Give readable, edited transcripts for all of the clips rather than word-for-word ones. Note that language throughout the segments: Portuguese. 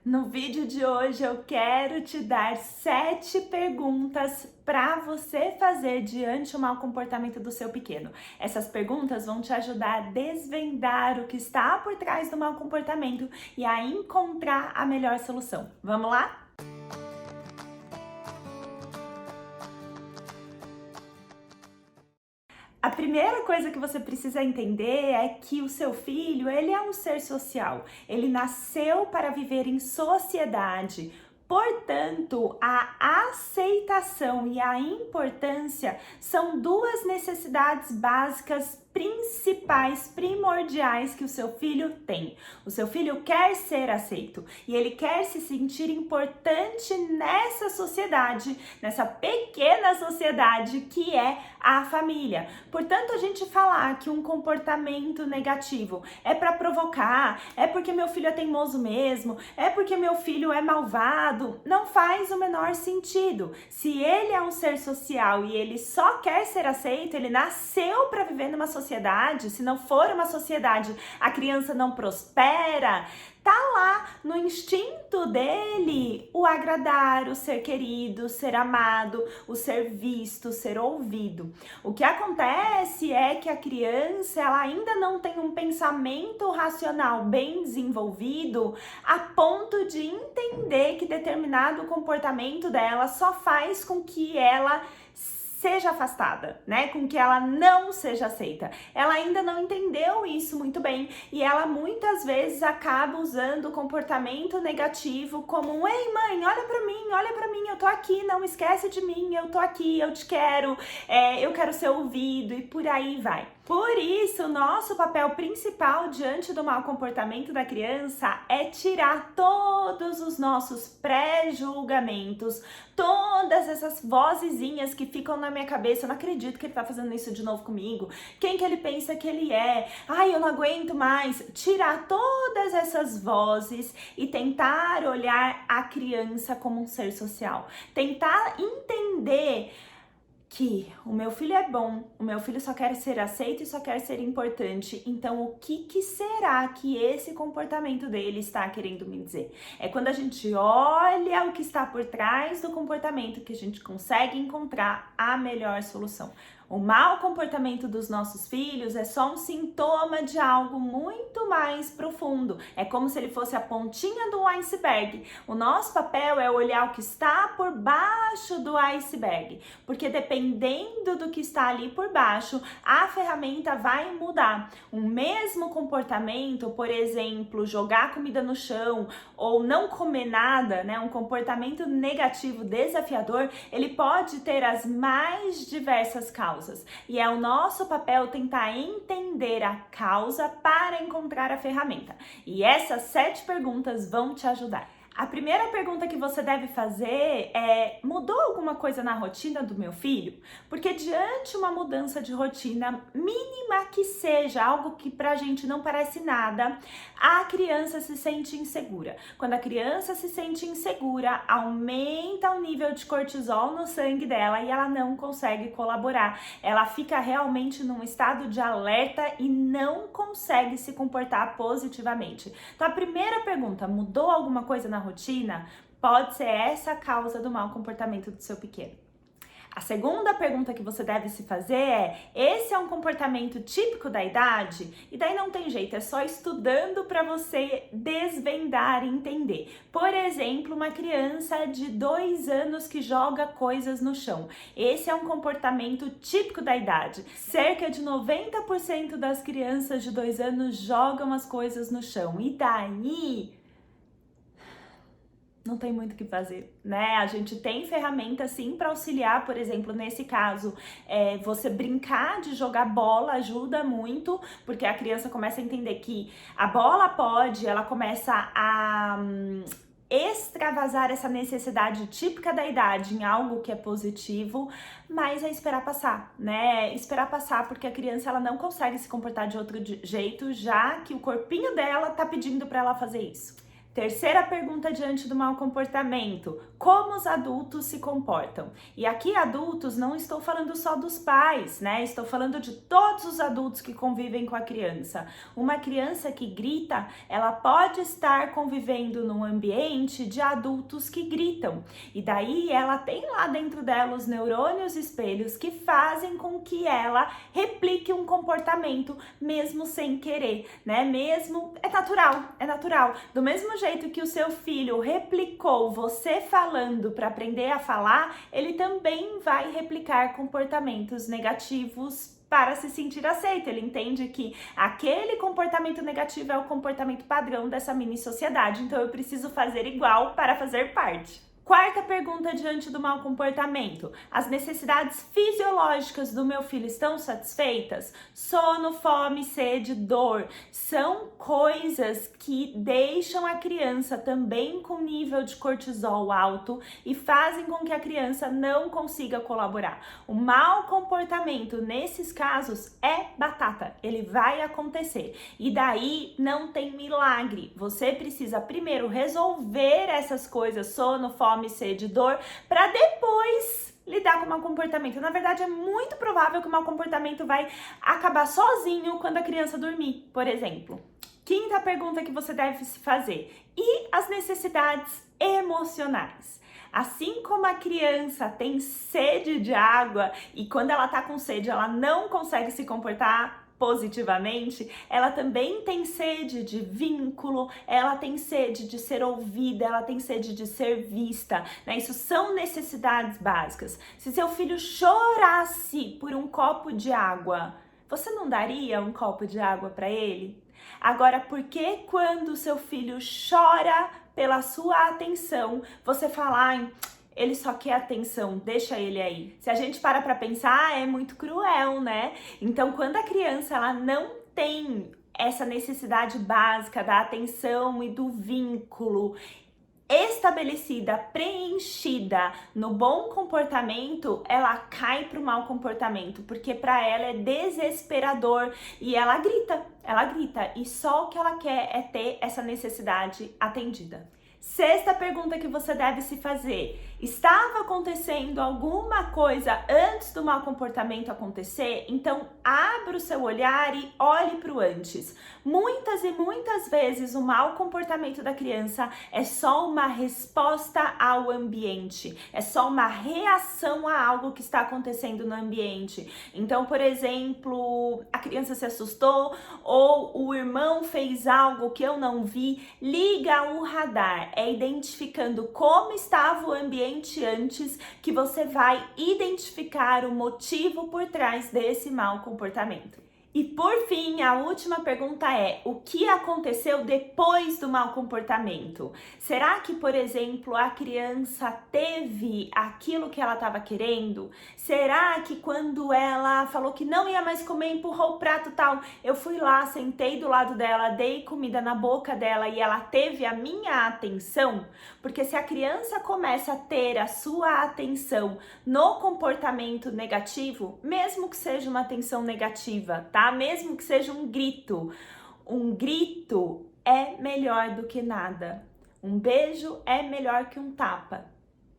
No vídeo de hoje eu quero te dar 7 perguntas para você fazer diante do mau comportamento do seu pequeno. Essas perguntas vão te ajudar a desvendar o que está por trás do mau comportamento e a encontrar a melhor solução. Vamos lá? A primeira coisa que você precisa entender é que o seu filho, ele é um ser social. Ele nasceu para viver em sociedade. Portanto, a aceitação e a importância são duas necessidades básicas principais, primordiais que o seu filho tem. O seu filho quer ser aceito e ele quer se sentir importante nessa sociedade, nessa pequena sociedade que é a família. Portanto, a gente falar que um comportamento negativo é para provocar, é porque meu filho é teimoso mesmo, é porque meu filho é malvado, não faz o menor sentido. Se ele é um ser social e ele só quer ser aceito, ele nasceu para viver numa sociedade. Se não for uma sociedade, a criança não prospera. Tá lá no instinto dele o agradar, o ser querido, o ser amado, o ser visto, o ser ouvido. O que acontece é que a criança ela ainda não tem um pensamento racional bem desenvolvido a ponto de entender que determinado comportamento dela só faz com que ela seja afastada, né? Com que ela não seja aceita. Ela ainda não entendeu isso muito bem e ela muitas vezes acaba usando o comportamento negativo como um ei mãe, olha pra mim, eu tô aqui, não esquece de mim, eu tô aqui, eu te quero, eu quero ser ouvido e por aí vai. Por isso, o nosso papel principal diante do mau comportamento da criança é tirar todos os nossos pré-julgamentos, todas essas vozezinhas que ficam na minha cabeça, eu não acredito que ele tá fazendo isso de novo comigo, quem que ele pensa que ele é, ai, eu não aguento mais. Tirar todas essas vozes e tentar olhar a criança como um ser social, tentar entender que o meu filho é bom, o meu filho só quer ser aceito e só quer ser importante, então o que será que esse comportamento dele está querendo me dizer? É quando a gente olha o que está por trás do comportamento que a gente consegue encontrar a melhor solução. O mau comportamento dos nossos filhos é só um sintoma de algo muito mais profundo. É como se ele fosse a pontinha do iceberg. O nosso papel é olhar o que está por baixo do iceberg, porque dependendo do que está ali por baixo, a ferramenta vai mudar. O mesmo comportamento, por exemplo, jogar comida no chão ou não comer nada, né? Um comportamento negativo, desafiador, ele pode ter as mais diversas causas. E é o nosso papel tentar entender a causa para encontrar a ferramenta. E essas 7 perguntas vão te ajudar. A primeira pergunta que você deve fazer é: mudou alguma coisa na rotina do meu filho? Porque diante de uma mudança de rotina, mínima que seja, algo que pra gente não parece nada, a criança se sente insegura. Quando a criança se sente insegura, aumenta o nível de cortisol no sangue dela e ela não consegue colaborar. Ela fica realmente num estado de alerta e não consegue se comportar positivamente. Então a primeira pergunta: mudou alguma coisa na rotina? Pode ser essa a causa do mau comportamento do seu pequeno. A segunda pergunta que você deve se fazer é: esse é um comportamento típico da idade? E daí não tem jeito, é só estudando para você desvendar e entender. Por exemplo, uma criança de 2 anos que joga coisas no chão. Esse é um comportamento típico da idade. Cerca de 90% das crianças de 2 anos jogam as coisas no chão. E daí não tem muito o que fazer, né? A gente tem ferramentas sim para auxiliar, por exemplo, nesse caso, você brincar de jogar bola ajuda muito, porque a criança começa a entender que a bola pode, ela começa a extravasar essa necessidade típica da idade em algo que é positivo, mas é esperar passar, né? Esperar passar, porque a criança ela não consegue se comportar de outro jeito, já que o corpinho dela tá pedindo para ela fazer isso. Terceira pergunta diante do mau comportamento: como os adultos se comportam? E aqui adultos não estou falando só dos pais, né? Estou falando de todos os adultos que convivem com a criança. Uma criança que grita, ela pode estar convivendo num ambiente de adultos que gritam. E daí ela tem lá dentro dela os neurônios espelhos que fazem com que ela replique um comportamento mesmo sem querer, né? Mesmo é natural. Do mesmo jeito que o seu filho replicou você falando para aprender a falar, ele também vai replicar comportamentos negativos para se sentir aceito. Ele entende que aquele comportamento negativo é o comportamento padrão dessa mini sociedade, então eu preciso fazer igual para fazer parte. Quarta pergunta diante do mau comportamento: as necessidades fisiológicas do meu filho estão satisfeitas? Sono, fome, sede, dor são coisas que deixam a criança também com nível de cortisol alto e fazem com que a criança não consiga colaborar. O mau comportamento nesses casos é batata, ele vai acontecer. E daí não tem milagre. Você precisa primeiro resolver essas coisas, sono, fome, sede, dor, para depois lidar com o mau comportamento. Na verdade, é muito provável que o mau comportamento vai acabar sozinho quando a criança dormir, por exemplo. Quinta pergunta que você deve se fazer: e as necessidades emocionais? Assim como a criança tem sede de água e quando ela tá com sede ela não consegue se comportar positivamente, ela também tem sede de vínculo, ela tem sede de ser ouvida, ela tem sede de ser vista, né? Isso são necessidades básicas. Se seu filho chorasse por um copo de água, você não daria um copo de água para ele? Agora, por que quando seu filho chora pela sua atenção, você fala: ele só quer atenção, deixa ele aí? Se a gente para pra pensar, é muito cruel, né? Então, quando a criança ela não tem essa necessidade básica da atenção e do vínculo estabelecida, preenchida no bom comportamento, ela cai para o mau comportamento, porque para ela é desesperador e ela grita e só o que ela quer é ter essa necessidade atendida. Sexta pergunta que você deve se fazer: estava acontecendo alguma coisa antes do mau comportamento acontecer? Então abra o seu olhar e olhe para o antes. Muitas e muitas vezes o mau comportamento da criança é só uma resposta ao ambiente, é só uma reação a algo que está acontecendo no ambiente. Então, por exemplo, a criança se assustou ou o irmão fez algo que eu não vi, liga o radar. É identificando como estava o ambiente antes que você vai identificar o motivo por trás desse mau comportamento. E por fim, a última pergunta é: o que aconteceu depois do mau comportamento? Será que, por exemplo, a criança teve aquilo que ela estava querendo? Será que quando ela falou que não ia mais comer, empurrou o prato tal, eu fui lá, sentei do lado dela, dei comida na boca dela e ela teve a minha atenção? Porque se a criança começa a ter a sua atenção no comportamento negativo, mesmo que seja uma atenção negativa, tá? Mesmo que seja um grito é melhor do que nada. Um beijo é melhor que um tapa,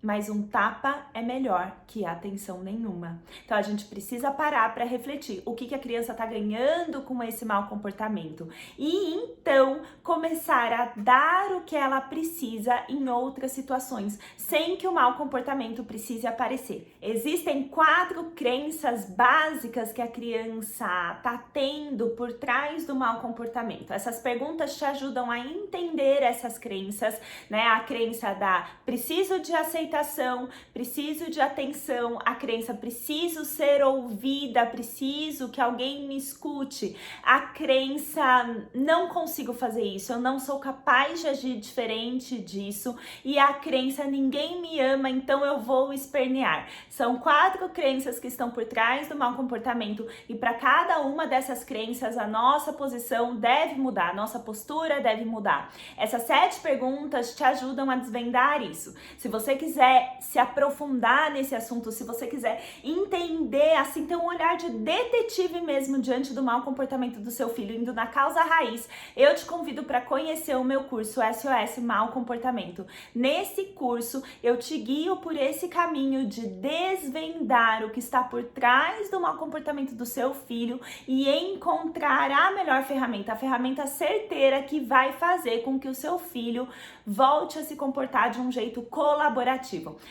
mas um tapa é melhor que atenção nenhuma. Então a gente precisa parar para refletir o que a criança está ganhando com esse mau comportamento e então começar a dar o que ela precisa em outras situações, sem que o mau comportamento precise aparecer. Existem 4 crenças básicas que a criança está tendo por trás do mau comportamento. Essas perguntas te ajudam a entender essas crenças, né? A crença da preciso de aceitação, preciso de atenção, a crença preciso ser ouvida, preciso que alguém me escute, a crença não consigo fazer isso, eu não sou capaz de agir diferente disso e a crença ninguém me ama, então eu vou espernear. São 4 crenças que estão por trás do mau comportamento e para cada uma dessas crenças a nossa posição deve mudar, a nossa postura deve mudar. Essas 7 perguntas te ajudam a desvendar isso. Se você quiser quiser se aprofundar nesse assunto, se você quiser entender, assim, ter um olhar de detetive mesmo diante do mau comportamento do seu filho, indo na causa raiz, eu te convido para conhecer o meu curso SOS Mau Comportamento. Nesse curso, eu te guio por esse caminho de desvendar o que está por trás do mau comportamento do seu filho e encontrar a melhor ferramenta, a ferramenta certeira que vai fazer com que o seu filho volte a se comportar de um jeito colaborativo.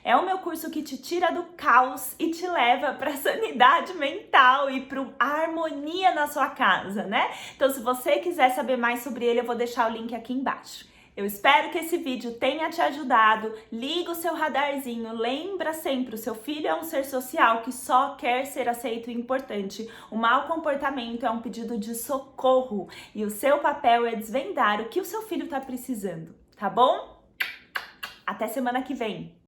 É o meu curso que te tira do caos e te leva para a sanidade mental e para a harmonia na sua casa, né? Então, se você quiser saber mais sobre ele, eu vou deixar o link aqui embaixo. Eu espero que esse vídeo tenha te ajudado. Liga o seu radarzinho, lembra sempre, o seu filho é um ser social que só quer ser aceito e importante. O mau comportamento é um pedido de socorro e o seu papel é desvendar o que o seu filho está precisando, tá bom? Até semana que vem!